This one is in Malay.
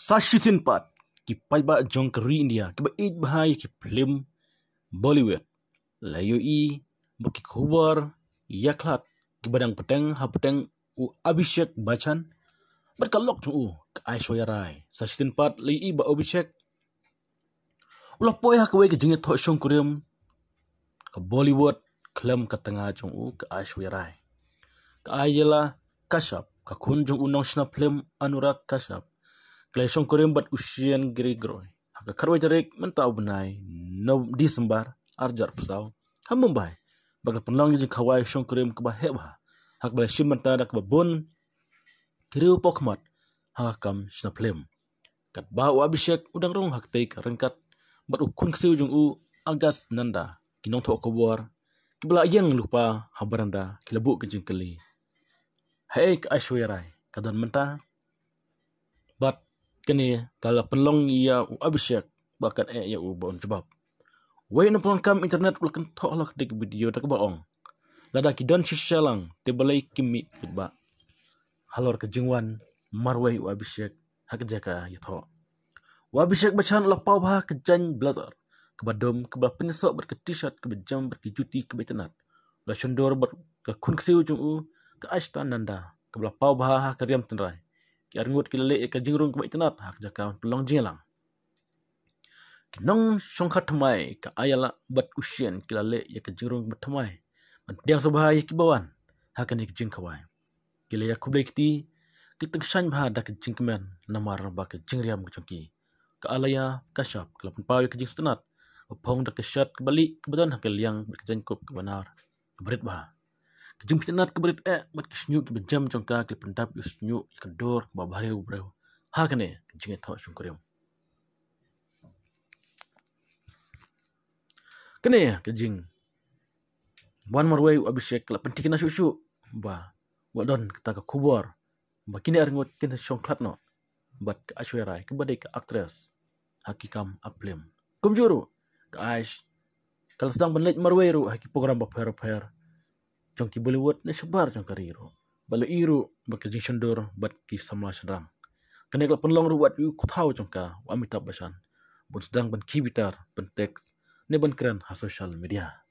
Sashi Sinpat ki paiba jong keri India ki ba ij bahai ki film Bollywood layo I baki khubar yaklat ki badang peteng ha peteng u Abhishek Bachchan bat kalok chung u ka Aishwarya Rai. Sashi Sinpat layo I ba Abhishek ulah poi ha kawai ki jingit tho shong kuriam ka Bollywood klem ka tengah chung u ka Aishwarya Rai. Ka ayela Kashyap ka khun jong u nong shna film Anurag Kashyap Klai shong kuriam bat usian giri-groy. Haka karwai jarik mentau benai no Disembar arjar pesau. Ham Mumbai bakal penlang jing kawai shong kuriam ke bah hebah. Hak balai shim menta dak babon kiriu pokmat hak kam shna film. Kat bau Abhishek udang rong hak tei rengkat bat ukun kesiu jung u Agas Nanda kinong thok kobor kibla yang lupa habaranda kilabu ke jing keli. Hai ke Aishwarya Rai kadan menta bat kini kalau penlong ia Abhishek bahkan ia baon jebab. Wei no kam internet ulkan tolak dik video tak baong. Lada ki don shishalang te balai kimi kitba. Halor ke jingwan marwai Abhishek hak jaka yatho. Abhishek Bachchan la pau bah ke jan blazer ke badom ke ba penyesok ber ke t-shirt ke jam ber ke juti ke internet. La shondor ber ke kun kesiu jung u ke Ashta Nanda ke la pau bah ke riam tenrai. Ki arngut ki lele ka jingrung ke internet hak jaka pelong jingelang. Ki nong shongkhat thamai ka ayala bat usian ki lele ya ka jingrung bat thamai. Man diang sobhai ki bawan hak ni ki jing kawai. Ki le ya kublai kiti ki tengshan bah dak jingkemen namar ba ke jingriam ke jongki. Ka alaya Kashyap ke lapan pau ke jing stenat. Pong dak shat ke balik ke badan hak liang ber ke jangkop ke banar. Berit bah. Kejum pinat ke berit bat kisnyu ke bejam jongka ke pendap yusnyu ke dor ke babareu breu. Ha kene kejinget tho syungkuriam. Kene kejing. Wan marwai Abhishek la pentikna syuk ba wadon kita ke kubur. Ba kini arngut kita syongklat no. Bat ke Aishwarya Rai ke badai ke aktris hakikam aplim. Kumjuru ke Aish kalau sedang benlej marwai ru haki program ba pher Jong ki Bollywood ne sebar jong kariru. Balu iru bak jing shendur bat ki samla shendang. Kene la penlong ru wat yu kuthau jong ka Amitabh Bachchan. Bun sedang ban ki bitar ban teks ne ban keren ha social media.